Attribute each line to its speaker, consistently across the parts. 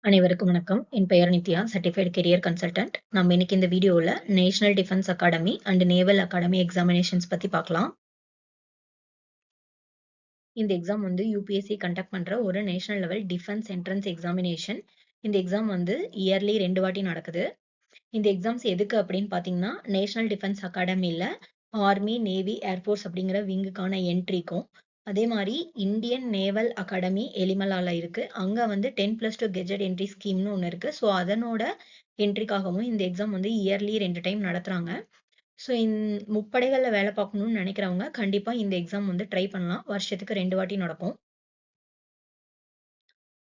Speaker 1: அனைவருக்கும் வணக்கம். என் பெயர் நித்யா, சர்டிஃபைட் கெரியர் கன்சல்டன்ட். நம்ம இன்னைக்கு இந்த வீடியோல national defence academy and naval academy examinations பத்தி பார்க்கலாம். இந்த எக்ஸாம் வந்து யூபிஎஸ்சி கண்டக்ட் பண்ற ஒரு national level defence entrance examination. இந்த எக்ஸாம் வந்து இயர்லி 2 வாட்டி நடக்குது. இந்த எக்ஸாம்ஸ் எதுக்கு அப்படின்னு பார்த்தீங்கன்னா, நேஷனல் டிஃபென்ஸ் அகாடமில ஆர்மி, நேவி, ஏர்ஃபோர்ஸ் அப்படிங்கிற விங்குக்கான என்ட்ரிக்கும், அதே மாரி இந்தியன் நேவல் அகாடமி எலிமலால இருக்கு. அங்க வந்து 10+2 கெஜெட் என்ட்ரி ஸ்கீம்னு ஒண்ணு இருக்கு. ஸோ அதனோட என்ட்ரிக்காகவும் இந்த எக்ஸாம் வந்து இயர்லி 2 டைம் நடத்துறாங்க. ஸோ முப்படைகள்ல வேலை பார்க்கணும்னு நினைக்கிறவங்க கண்டிப்பா இந்த எக்ஸாம் வந்து ட்ரை பண்ணலாம். வருஷத்துக்கு 2 வாட்டி நடக்கும்.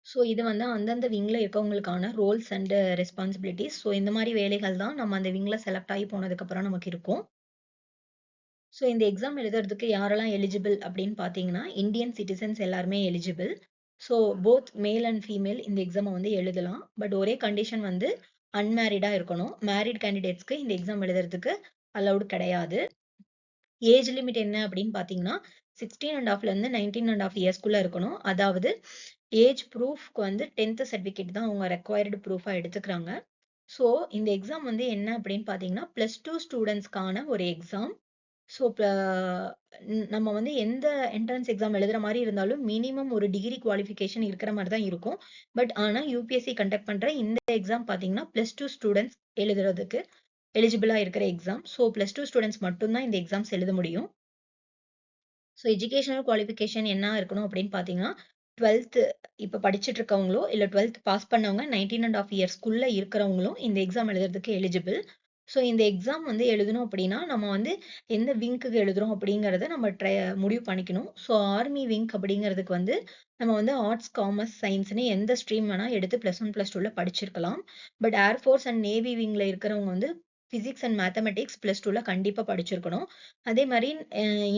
Speaker 1: ஸோ இது வந்து அந்தந்த விங்ல இருக்கவங்களுக்கான ரோல்ஸ் அண்ட் ரெஸ்பான்சிபிலிட்டிஸ். ஸோ இந்த மாரி வேலைகள் தான் நம்ம அந்த விங்ல செலக்ட் ஆகி போனதுக்கப்புறம் நமக்கு இருக்கும். ஸோ இந்த எக்ஸாம் எழுதுறதுக்கு யாரெல்லாம் எலிஜிபிள் அப்படின்னு பார்த்தீங்கன்னா, இந்தியன் சிட்டிசன்ஸ் எல்லாருமே eligible. So both male and female இந்த எக்ஸாம வந்து எழுதலாம். பட் ஒரே கண்டிஷன் வந்து அன்மேரிடா இருக்கணும். மேரிட் கேண்டிடேட்ஸ்க்கு இந்த எக்ஸாம் எழுதுறதுக்கு அலவுட் கிடையாது. ஏஜ் லிமிட் என்ன அப்படின்னு பார்த்தீங்கன்னா, 16.5லேருந்து 19.5 இயர்ஸ்க்குள்ள இருக்கணும். அதாவது ஏஜ் ப்ரூஃப்க்கு வந்து 10th சர்டிஃபிகேட் தான் அவங்க ரெக்வயர்டு ப்ரூஃபா எடுத்துக்கிறாங்க. ஸோ இந்த எக்ஸாம் வந்து என்ன அப்படின்னு பார்த்தீங்கன்னா, +2 ஸ்டூடண்ட்ஸ்க்கான ஒரு எக்ஸாம். ஸோ நம்ம வந்து எந்த என்ட்ரன்ஸ் எக்ஸாம் எழுதுற மாரி இருந்தாலும், மினிமம் ஒரு டிகிரி குவாலிஃபிகேஷன் இருக்கிற மாரி தான் இருக்கும். பட் ஆனா யுபிஎஸ்சி கண்டக்ட் பண்ற இந்த எக்ஸாம் பார்த்தீங்கன்னா, +2 ஸ்டூடண்ட்ஸ் எழுதுறதுக்கு எலிஜிபிளா இருக்கிற எக்ஸாம். ஸோ +2 ஸ்டூடண்ட்ஸ் மட்டும் தான் இந்த எக்ஸாம்ஸ் எழுத முடியும். ஸோ எஜுகேஷனல் குவாலிஃபிகேஷன் என்ன இருக்கணும் அப்படின்னு பார்த்தீங்கன்னா, 12த் இப்ப படிச்சுட்டு இருக்கவங்களோ, இல்ல 12த் பாஸ் பண்ணவங்க 19 1/2 இயர்ஸ்க்குள்ள இருக்கிறவங்களும் இந்த எக்ஸாம் எழுதுறதுக்கு எலிஜிபிள். ஸோ இந்த எக்ஸாம் வந்து எழுதணும் அப்படின்னா, நம்ம வந்து எந்த விங்க்குக்கு எழுதுறோம் அப்படிங்கிறத நம்ம முடிவு பண்ணிக்கணும். ஸோ ஆர்மி விங் அப்படிங்கிறதுக்கு வந்து நம்ம வந்து ஆர்ட்ஸ், காமர்ஸ், சயின்ஸ்ன்னு எந்த ஸ்ட்ரீம் வேணா எடுத்து +1, +2ல படிச்சிருக்கலாம். பட் ஏர்ஃபோர்ஸ் அண்ட் நேவி விங்ல இருக்கிறவங்க வந்து பிசிக்ஸ் அண்ட் மேத்தமெட்டிக்ஸ் +2ல கண்டிப்பா படிச்சிருக்கணும். அதே மாரி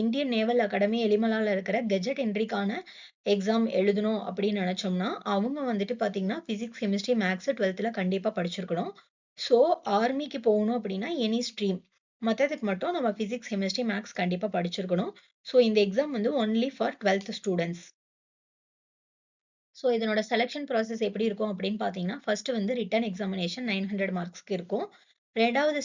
Speaker 1: இந்தியன் நேவல் அகாடமி எலிமலால இருக்கிற கெஜெட் என்ட்ரிக்கான எக்ஸாம் எழுதணும் அப்படின்னு நினைச்சோம்னா, அவங்க வந்துட்டு பார்த்தீங்கன்னா, பிசிக்ஸ், கெமிஸ்ட்ரி, மேத்ஸ் 12ல கண்டிப்பா படிச்சிருக்கணும். ஸோ ஆர்மிக்கு போகணும் அப்படின்னா எனி ஸ்ட்ரீம். மத்ததுக்கு மட்டும் நம்ம பிசிக்ஸ், கெமிஸ்ட்ரி, மேத்ஸ் கண்டிப்பா படிச்சிருக்கணும். ஸோ இந்த எக்ஸாம் வந்து only for 12th students. So இதனோட செலக்ஷன் ப்ராசஸ் எப்படி இருக்கும் அப்படின்னு பார்த்தீங்கன்னா, ஃபர்ஸ்ட் வந்து ரிட்டன் எக்ஸாமினேஷன் 900 மார்க்ஸ்க்கு இருக்கும். 2வது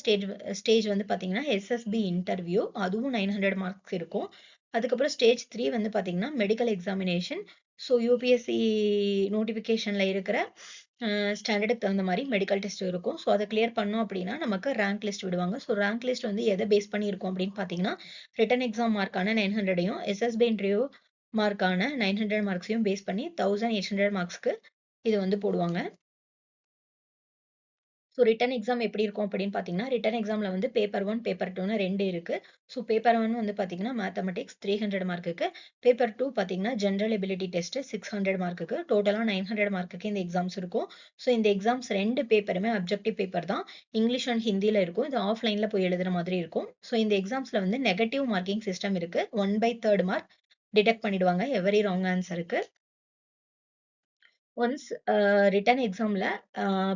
Speaker 1: ஸ்டேஜ் வந்து பார்த்தீங்கன்னா, எஸ்எஸ்பி இன்டர்வியூ அதுவும் 900 மார்க்ஸ் இருக்கும். அதுக்கப்புறம் ஸ்டேஜ் 3 வந்து பார்த்தீங்கன்னா, மெடிக்கல் எக்ஸாமினேஷன். ஸோ யூபிஎஸ்சி நோட்டிஃபிகேஷன்ல இருக்கிற ஸ்டாண்டர்டுக்கு தகுந்த மாரி மெடிக்கல் டெஸ்ட் இருக்கும். ஸோ அத கிளியர் பண்ணோம் அப்படின்னா, நமக்கு ரேங்க் லிஸ்ட் விடுவாங்க. ஸோ ரேங்க் லிஸ்ட் வந்து எத பேஸ் பண்ணி இருக்கும் அப்படின்னு பார்த்தீங்கன்னா, ரிட்டன் எக்ஸாம் மார்க்கான 900யும், எஸ்எஸ்பி இன்டர்வியூ மார்க்கான 900 மார்க்ஸையும் பேஸ் பண்ணி 1800 மார்க்ஸ்க்கு இது வந்து போடுவாங்க. ஸோ ரிட்டன் எக்ஸாம் எப்படி இருக்கும் அப்படின்னு பார்த்தீங்கன்னா, ரிட்டன் எக்ஸாம்ல வந்து பேப்பர் 1, பேப்பர் 2ன்னு 2 இருக்கு. ஸோ பேப்பர் 1 வந்து பார்த்தீங்கன்னா, மேத்தமெட்டிக்ஸ் 300 மார்க்குக்கு. பேப்பர் 2 பார்த்தீங்கன்னா, ஜெனரல் எபிலிட்டி டெஸ்ட் 600 மார்க்குக்கு. டோட்டலா 900 மார்க்குக்கு இந்த எக்ஸாம்ஸ் இருக்கும். ஸோ இந்த எக்ஸாம்ஸ் 2 பேப்பருமே அப்ஜெக்டிவ் பேப்பர் தான். இங்கிலீஷ் அண்ட் ஹிந்தில இருக்கும். இது ஆஃப்லைன்ல போய் எழுதுற மாதிரி இருக்கும். ஸோ இந்த எக்ஸாம்ஸ்ல வந்து நெகட்டிவ் மார்க்கிங் சிஸ்டம் இருக்கு. 1/3 மார்க் டிடக்ட் பண்ணிடுவாங்க எவரி ராங் ஆன்ஸருக்கு. ஒன்ஸ் ரிட்டன் எக்ஸாம்ல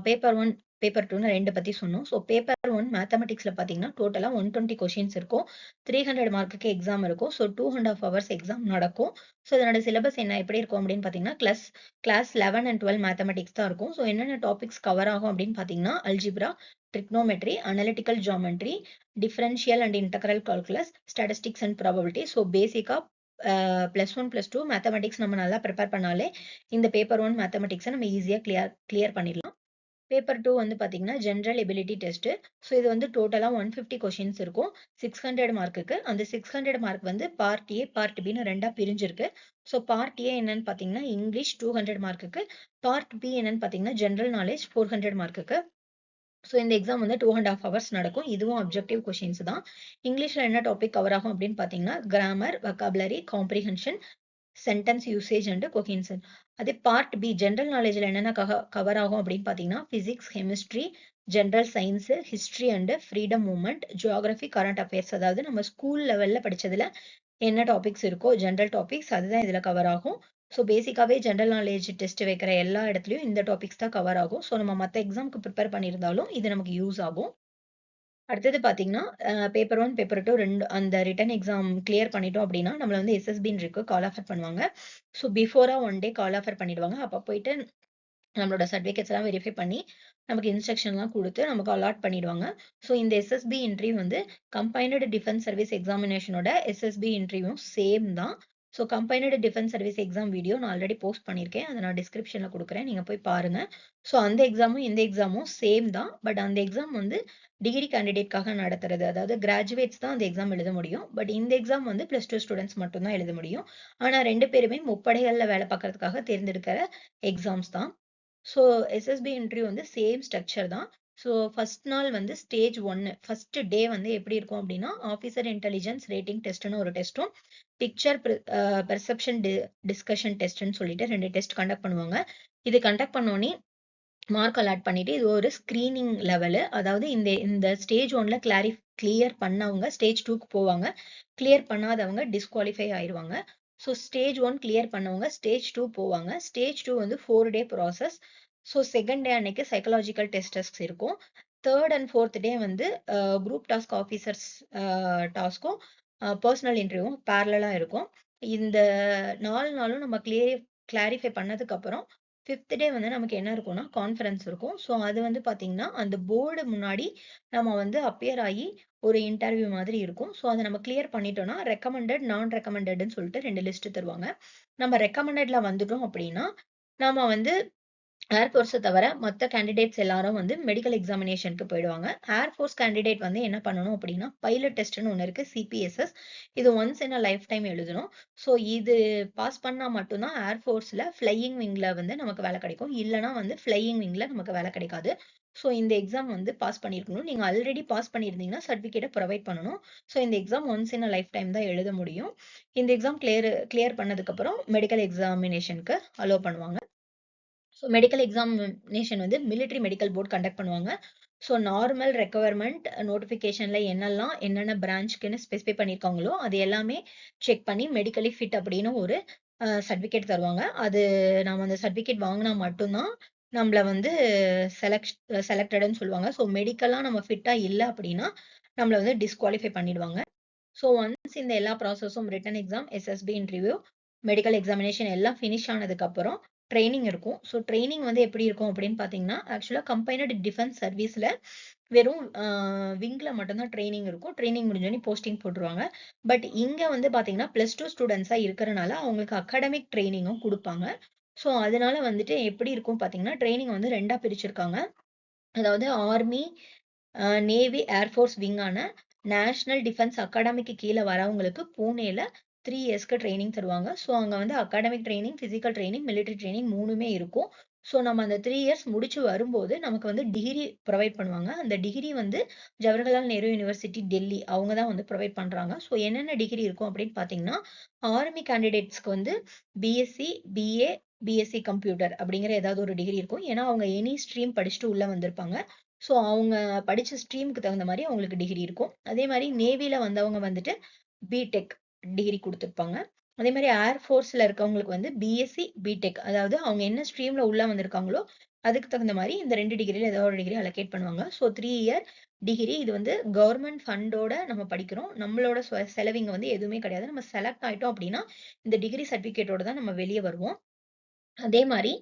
Speaker 1: பேப்பர் 1, பேப்பர் 2ன்னு 2 பத்தி சொன்னோம். ஸோ பேப்பர் 1 மேத்தமெட்டிக்ஸ்ல பார்த்தீங்கன்னா, டோட்டலா 120 கொஸ்டின்ஸ் இருக்கும். 300 மார்க்குக்கு எக்ஸாம் இருக்கும். ஸோ 2 1/2 ஹவர்ஸ் எக்ஸாம் நடக்கும். ஸோ இதனோட சிலபஸ் என்ன எப்படி இருக்கும் அப்படின்னு பார்த்தீங்கன்னா, கிளாஸ் 11 அண்ட் 12 மேத்தமெட்டிக்ஸ் தான் இருக்கும். ஸோ என்னென்ன டாபிக்ஸ் கவர் ஆகும் அப்படின்னு பார்த்தீங்கன்னா, algebra, trigonometry, analytical geometry, differential and integral calculus, statistics and probability. So பேசிக்கா +1, +2 மேத்தமெட்டிக்ஸ் நம்ம நல்லா ப்ரிப்பேர் பண்ணாலே, இந்த பேப்பர் 1 மேத்தமெட்டிக்ஸ நம்ம ஈஸியா கிளியர் பண்ணிடலாம். பேப்பர் 2 வந்து பார்த்தீங்கன்னா, ஜெனரல் எபிலிட்டி டெஸ்ட். ஸோ இது வந்து டோட்டலா 150 கொஸ்டின்ஸ் இருக்கும். 600 மார்க்குக்கு. அந்த 600 மார்க் வந்து பார்ட் ஏ, பார்ட் பின்னு 2ஆ பிரிஞ்சிருக்கு. ஸோ பார்ட் ஏ என்னன்னு பார்த்தீங்கன்னா, இங்கிலீஷ் 200 மார்க்குக்கு. பார்ட் பி என்னன்னு பார்த்தீங்கன்னா, ஜெனரல் நாலேட்ஜ் 400 மார்க்குக்கு. ஸோ இந்த எக்ஸாம் வந்து 2 1/2 ஹவர்ஸ் நடக்கும். இதுவும் அப்ஜெக்டிவ் கொஸ்டின்ஸ் தான். இங்கிலீஷ்ல என்ன டாபிக் கவர் ஆகும் அப்படின்னு பார்த்தீங்கன்னா, grammar, vocabulary, comprehension, sentence usage and cohesion. அதே பார்ட் பி ஜெனரல் நாலேஜ்ல என்னென்ன கவர் ஆகும் அப்படின்னு பார்த்தீங்கன்னா, physics, chemistry, general science, history and freedom movement, geography, current affairs. அதாவது நம்ம ஸ்கூல் லெவல்ல படிச்சதுல என்ன டாபிக்ஸ் இருக்கோ, ஜெனரல் டாபிக்ஸ் அதுதான் இதுல கவர் ஆகும். ஸோ பேசிக்காவே ஜெனரல் நாலேட்ஜ் டெஸ்ட் வைக்கிற எல்லா இடத்துலயும் இந்த டாபிக்ஸ் தான் கவர் ஆகும். ஸோ நம்ம மத்த எக்ஸாம்க்கு ப்ரிப்பேர் பண்ணியிருந்தாலும் இது நமக்கு யூஸ் ஆகும். அடுத்தது பார்த்தீங்கன்னா, பேப்பர் 1, பேப்பர் 2 அந்த ரிட்டன் எக்ஸாம் கிளியர் பண்ணிட்டோம் அப்படின்னா, நம்மள வந்து எஸ்எஸ்பின்னு இருக்கு கால் ஆஃபர் பண்ணுவாங்க. ஸோ பிஃபோரா 1 டே கால் ஆஃபர் பண்ணிடுவாங்க. அப்ப போயிட்டு நம்மளோட சர்டிஃபிகேட்ஸ் எல்லாம் வெரிஃபை பண்ணி, நமக்கு இன்ஸ்ட்ரக்ஷன்லாம் குடுத்து, நமக்கு அலாட் பண்ணிடுவாங்க. ஸோ இந்த எஸ்எஸ்பி இன்டர்வியூ வந்து கம்பைன்டு டிஃபென்ஸ் சர்வீஸ் எக்ஸாமினேஷனோட எஸ்எஸ்பி இன்டர்வியூவும் சேம் தான். So combined defence service exam video நான் ஆல்ரெடி போஸ்ட் பண்ணியிருக்கேன். அத நான் டிஸ்கிரிப்ஷன்ல குடுக்குறேன். நீங்க போய் பாருங்க. ஸோ அந்த எக்ஸாமும், இந்த எக்ஸாமும் சேம் தான். பட் அந்த எக்ஸாம் வந்து டிகிரி கேண்டிடேட்காக நடத்துறது. அதாவது கிராஜுவேட்ஸ் தான் அந்த எக்ஸாம் எழுத முடியும். பட் இந்த எக்ஸாம் வந்து +2 ஸ்டூடண்ட்ஸ் மட்டும் தான் எழுத முடியும். ஆனா 2 பேருமே முப்படைகள்ல வேலை பார்க்கறதுக்காக தேர்ந்தெடுக்கிற எக்ஸாம்ஸ் தான். ஸோ எஸ்எஸ்பி இன்டர்வியூ வந்து சேம் ஸ்ட்ரக்சர் தான். ஸோ ஃபர்ஸ்ட் நாள் வந்து ஸ்டேஜ் 1 ஃபர்ஸ்ட் டே வந்து எப்படி இருக்கும் அப்படின்னா, ஆஃபீஸர் இன்டெலிஜென்ஸ் ரேட்டிங் டெஸ்ட்னு ஒரு டெஸ்ட்டும், பிக்சர் பெர்செப்ஷன் டிஸ்கஷன் டெஸ்ட்னு சொல்லிட்டு 2 டெஸ்ட் கண்டக்ட் பண்ணுவாங்க. இது கண்டக்ட் பண்ணோனே மார்க் அலாட் பண்ணிட்டு, இது ஒரு ஸ்கிரீனிங் லெவலு. அதாவது இந்த இந்த ஸ்டேஜ் 1ல கிளியர் பண்ணவங்க ஸ்டேஜ் 2க்கு போவாங்க. கிளியர் பண்ணாதவங்க டிஸ்குவாலிஃபை ஆயிருவாங்க. ஸோ ஸ்டேஜ் 1 கிளியர் பண்ணவங்க ஸ்டேஜ் 2 போவாங்க. ஸ்டேஜ் 2 வந்து 4 டே ப்ராசஸ். ஸோ செகண்ட் டே அன்னைக்கு சைக்காலஜிக்கல் டெஸ்டஸ் இருக்கும். தேர்ட் அண்ட் ஃபோர்த் டே வந்து குரூப் டாஸ்க் ஆஃபீசர்ஸ் டாஸ்க்கும் பர்சனல் இன்டர்வியூவும் பேரலா இருக்கும். இந்த 4 நாளும் நம்ம கிளாரிஃபை பண்ணதுக்கு அப்புறம் 5த் டே வந்து நமக்கு என்ன இருக்கும்னா, கான்ஃபரன்ஸ் இருக்கும். ஸோ அது வந்து பார்த்தீங்கன்னா, அந்த போர்டு முன்னாடி நம்ம வந்து அப்பியர் ஆயி ஒரு இன்டர்வியூ மாதிரி இருக்கும். ஸோ அத நம்ம கிளியர் பண்ணிட்டோம்னா, ரெக்கமெண்டட், நான் ரெக்கமெண்டட்ன்னு சொல்லிட்டு 2 லிஸ்ட் தருவாங்க. நம்ம ரெக்கமெண்டட்ல வந்துட்டோம் அப்படின்னா, நாம வந்து ஏர்ஃபோர்ஸ தவிர மத்த கேண்டிடேட்ஸ் எல்லாரும் வந்து மெடிக்கல் எக்ஸாமினேஷனுக்கு போயிடுவாங்க. ஏர்ஃபோர்ஸ் கேண்டிடேட் வந்து என்ன பண்ணணும் அப்படின்னா, பைலட் டெஸ்ட்ன்னு ஒண்ணு இருக்கு. சிபிஎஸ்எஸ். இது once in a life time எழுதணும். ஸோ இது பாஸ் பண்ணா மட்டும் தான் ஏர்ஃபோர்ஸ்ல ஃப்ளையிங் விங்ல வந்து நமக்கு வேலை கிடைக்கும். இல்லன்னா வந்து ஃப்ளையிங் விங்ல நமக்கு வேலை கிடைக்காது. ஸோ இந்த எக்ஸாம் வந்து பாஸ் பண்ணியிருக்கணும். நீங்க ஆல்ரெடி பாஸ் பண்ணியிருந்தீங்கன்னா, சர்டிஃபிகேட்ட ப்ரொவைட் பண்ணணும். ஸோ இந்த exam once in a life time தான் எழுத முடியும். இந்த எக்ஸாம் கிளியர் பண்ணதுக்கப்புறம் மெடிக்கல் எக்ஸாமினேஷனுக்கு அலோ பண்ணுவாங்க. ஸோ மெடிக்கல் எக்ஸாமினேஷன் வந்து மிலிட்டரி மெடிக்கல் போர்ட் கண்டக்ட் பண்ணுவாங்க. ஸோ நார்மல் ரெக்வயர்மெண்ட் நோட்டிஃபிகேஷன்ல என்னென்ன பிரான்ச்க்குன்னு ஸ்பெசிஃபை பண்ணியிருக்காங்களோ, அது எல்லாமே செக் பண்ணி மெடிக்கலி ஃபிட் அப்படின்னு ஒரு சர்டிஃபிகேட் தருவாங்க. அது நாம அந்த சர்டிஃபிகேட் வாங்குனா மட்டும் தான் நம்மள வந்து செலக்டட்ன்னு சொல்லுவாங்க. ஸோ மெடிக்கலா நம்ம ஃபிட்டா இல்ல அப்படின்னா, நம்மள வந்து டிஸ்குவாலிஃபை பண்ணிடுவாங்க. ஸோ ஒன்ஸ் இந்த எல்லா ப்ராசஸும் written exam, SSB interview, medical examination எல்லாம் ஃபினிஷ் ஆனதுக்கப்புறம் ட்ரெய்னிங் இருக்கும். ஸோ ட்ரெய்னிங் வந்து எப்படி இருக்கும் அப்படின்னு பார்த்தீங்கன்னா, ஆக்சுவலா கம்பைன்டு டிஃபென்ஸ் சர்வீஸ்ல வெறும் விங்ல மட்டும் தான் ட்ரெய்னிங் இருக்கும். ட்ரெய்னிங் முடிஞ்சோனே போஸ்டிங் போட்டுருவாங்க. பட் இங்க வந்து பார்த்தீங்கன்னா, +2 ஸ்டூடண்ட்ஸா இருக்கறனால அவங்களுக்கு அகாடமிக் ட்ரெய்னிங்கும் குடுப்பாங்க. ஸோ அதனால வந்துட்டு எப்படி இருக்கும் பார்த்தீங்கன்னா, ட்ரெய்னிங் வந்து 2ஆ பிரிச்சிருக்காங்க. அதாவது ஆர்மி, நேவி, ஏர்ஃபோர்ஸ் விங்கான நேஷனல் டிஃபென்ஸ் அகாடமிக்கு கீழ வரவங்களுக்கு பூனேல 3 இயர்ஸ்க்கு ட்ரெய்னிங் தருவாங்க. ஸோ அங்க வந்து academic training, physical training, military training 3மே இருக்கும். ஸோ நம்ம அந்த 3 இயர்ஸ் முடிச்சு வரும்போது நமக்கு வந்து டிகிரி ப்ரொவைட் பண்ணுவாங்க. அந்த டிகிரி வந்து ஜவஹர்லால் நேரு யுனிவர்சிட்டி, டெல்லி அவங்க தான் வந்து ப்ரொவைட் பண்றாங்க. ஸோ என்னென்ன டிகிரி இருக்கும் அப்படின்னு பார்த்தீங்கன்னா, ஆர்மி கேண்டிடேட்ஸ்க்கு வந்து பிஎஸ்சி, பிஏ, பிஎஸ்சி கம்ப்யூட்டர் அப்படிங்கிற ஏதாவது ஒரு டிகிரி இருக்கும். ஏன்னா அவங்க எனி ஸ்ட்ரீம் படிச்சுட்டு உள்ள வந்திருப்பாங்க. ஸோ அவங்க படிச்ச ஸ்ட்ரீம்க்கு தகுந்த மாரி அவங்களுக்கு டிகிரி இருக்கும். அதே மாரி நேவில வந்தவங்க வந்துட்டு பிடெக் டிகிரி குடுத்திருப்பாங்க. அதே மாரி ஏர் ஃபோர்ஸ்ல இருக்கவங்களுக்கு வந்து பிஎஸ்சி, பிடெக் அதாவது அவங்க என்ன ஸ்ட்ரீம்ல உள்ள வந்திருக்காங்களோ, அதுக்கு தகுந்த மாரி இந்த 2 டிகிரில ஏதாவது ஒரு டிகிரி அலோகேட் பண்ணுவாங்க. ஸோ 3 இயர் டிகிரி இது வந்து கவர்ன்மென்ட் ஃபண்டோட நம்ம படிக்கிறோம். நம்மளோட செலவு இங்க வந்து எதுவுமே கிடையாது. நம்ம செலக்ட் ஆயிட்டோம் அப்டின்னா, இந்த டிகிரி சர்டிஃபிகேட்டோட தான் நம்ம வெளிய வருவோம். அதே மாரி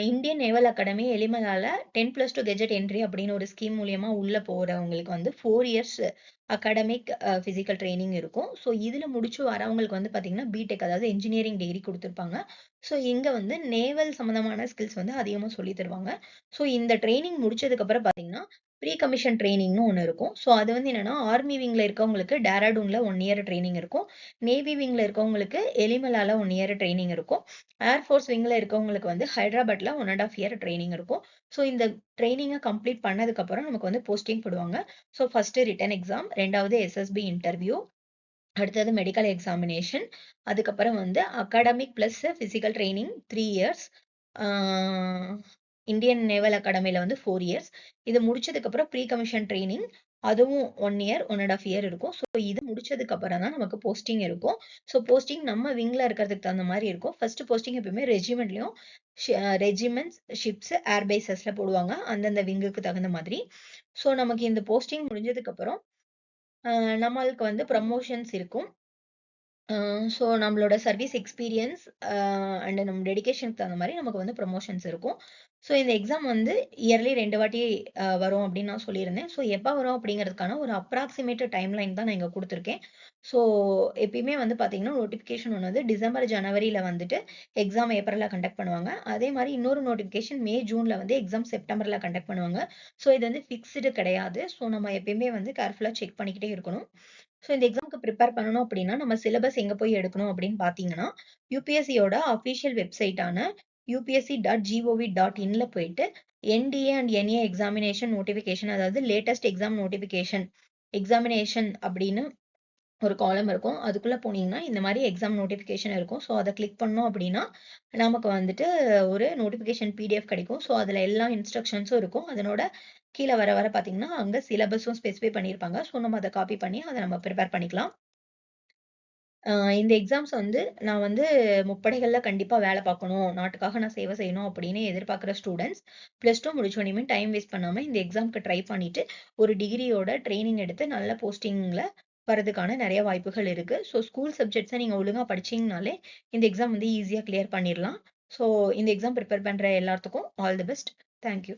Speaker 1: இந்தியன் நேவல் அகாடமி எலிமலால 10+2 கெஜெட் என்ட்ரி அப்படின்னு ஒரு ஸ்கீம் மூலியமா உள்ள போறவங்களுக்கு வந்து 4 இயர்ஸ் அகாடமிக் பிசிக்கல் ட்ரெய்னிங் இருக்கும். ஸோ இதுல முடிச்சு வரவங்களுக்கு வந்து பார்த்தீங்கன்னா, பிடெக் அதாவது என்ஜினியரிங் டிகிரி குடுத்திருப்பாங்க. ஸோ இங்க வந்து நேவல் சம்மந்தமான ஸ்கில்ஸ் வந்து அதிகமா சொல்லி தருவாங்க. ஸோ இந்த ட்ரெய்னிங் முடிச்சதுக்கு அப்புறம் பார்த்தீங்கன்னா, ப்ரீ கமிஷன் ட்ரெய்னிங்னு ஒண்ணு இருக்கும். ஸோ அது வந்து என்னன்னா, ஆர்மி விங்ல இருக்கவங்களுக்கு டேராடூன்ல 1 இயர் ட்ரெய்னிங் இருக்கும். நேவி விங்ல இருக்கவங்களுக்கு எலிமலால 1 இயர் ட்ரெய்னிங் இருக்கும். ஏர் ஃபோர்ஸ் விங்ல இருக்கவங்களுக்கு வந்து ஹைதராபாத்ல 1 1/2 இயர் ட்ரெய்னிங் இருக்கும். ஸோ இந்த ட்ரெய்னிங்க கம்ப்ளீட் பண்ணதுக்கப்புறம் நமக்கு வந்து போஸ்டிங் போடுவாங்க. ஸோ ஃபர்ஸ்ட்டு ரிட்டன் எக்ஸாம், 2வது எஸ்எஸ்பி இன்டர்வியூ, அடுத்தது மெடிக்கல் எக்ஸாமினேஷன், அதுக்கப்புறம் வந்து academic plus physical training 3 years. ஆ இந்தியன் நேவல் அகாடமில வந்து 4 இயர்ஸ். இது முடிச்சதுக்கப்புறம் ப்ரீ கமிஷன் ட்ரெய்னிங் அதுவும் 1 இயர், 1 1/2 இயர் இருக்கும். ஸோ இது முடிச்சதுக்கப்புறம் தான் நமக்கு போஸ்டிங் இருக்கும். ஸோ போஸ்டிங் நம்ம விங்ல இருக்கிறதுக்கு தகுந்த மாரி இருக்கும். ஃபர்ஸ்ட் போஸ்டிங் எப்பவுமே ரெஜிமெண்ட்லயும் ரெஜிமெண்ட்ஸ், ஷிப்ஸ், ஏர் பேஸஸ்ல போடுவாங்க. அந்தந்த விங்குக்கு தகுந்த மாதிரி. ஸோ நமக்கு இந்த போஸ்டிங் முடிஞ்சதுக்கப்புறம் நம்மளுக்கு வந்து ப்ரமோஷன்ஸ் இருக்கும். ஸோ நம்மளோட சர்வீஸ் எக்ஸ்பீரியன்ஸ் அண்ட் நம்ம டெடிகேஷனுக்கு தகுந்த மாரி நமக்கு வந்து ப்ரமோஷன்ஸ் இருக்கும். ஸோ இந்த எக்ஸாம் வந்து இயர்லி 2 வாட்டி வரும் அப்படின்னு நான் சொல்லியிருந்தேன். ஸோ எப்ப வரும் அப்படிங்கிறதுக்கான ஒரு அப்ராக்ஸிமேட்டட் டைம்லைன் தான் நான் இங்க குடுத்துருக்கேன். ஸோ எப்பயுமே வந்து பார்த்தீங்கன்னா, நோட்டிஃபிகேஷன் ஒண்ணு வந்து டிசம்பர், ஜனவரில வந்துட்டு எக்ஸாம் ஏப்ரல்ல கண்டக்ட் பண்ணுவாங்க. அதே மாரி இன்னொரு நோட்டிஃபிகேஷன் மே, ஜூன்ல வந்து எக்ஸாம் செப்டம்பர்ல கண்டக்ட் பண்ணுவாங்க. ஸோ இது வந்து ஃபிக்ஸ்டு கிடையாது. ஸோ நம்ம எப்பயுமே வந்து கேர்ஃபுல்லா செக் பண்ணிக்கிட்டே இருக்கணும். ஸோ இந்த எக்ஸாம்க்கு ப்ரிப்பேர் பண்ணணும் அப்படின்னா, நம்ம சிலபஸ் எங்க போய் எடுக்கணும் அப்படின்னு பார்த்தீங்கன்னா, யுபிஎஸ்சியோட அஃபிஷியல் வெப்சைட்டான upsc.gov.inல போயிட்டு NDA and NA examination notification, அதாவது லேட்டஸ்ட் எக்ஸாம் நோட்டிஃபிகேஷன் எக்ஸாமினேஷன் அப்படின்னு ஒரு காலம் இருக்கும். அதுக்குள்ள போனீங்கன்னா, இந்த மாரி எக்ஸாம் நோட்டிஃபிகேஷன் இருக்கும். ஸோ அத கிளிக் பண்ணோம் அப்படின்னா, நமக்கு வந்துட்டு ஒரு நோட்டிஃபிகேஷன் பிடிஎஃப் கிடைக்கும். ஸோ அதுல எல்லா இன்ஸ்ட்ரக்ஷன்ஸும் இருக்கும். அதனோட கீழ வர வர பார்த்தீங்கன்னா, அங்க சிலபஸும் ஸ்பெசிஃபை பண்ணியிருப்பாங்க. ஸோ நம்ம அத காப்பி பண்ணி அத நம்ம ப்ரிப்பேர் பண்ணிக்கலாம். அ இந்த எக்ஸாம்ஸ் வந்து நான் வந்து முப்படைகள்ல கண்டிப்பா வேல பார்க்கணும், நாட்டுக்காக நான் சேவை செய்யணும் அப்படின்னு எதிர்பார்க்குற ஸ்டூடண்ட்ஸ், +2 முடிச்சோனயுமே டைம் வேஸ்ட் பண்ணாம இந்த எக்ஸாம்க்கு ட்ரை பண்ணிட்டு, ஒரு டிகிரியோட ட்ரெய்னிங் எடுத்து நல்ல போஸ்டிங்ல வரதுக்கான நெறைய வாய்ப்புகள் இருக்கு. ஸோ ஸ்கூல் சப்ஜெக்ட்ஸ நீங்க ஒழுங்கா படிச்சீங்கனாலே, இந்த எக்ஸாம் வந்து ஈஸியா கிளியர் பண்ணிறலாம். ஸோ இந்த எக்ஸாம் ப்ரிப்பேர் பண்ற எல்லாத்துக்கும் all the best. Thank you.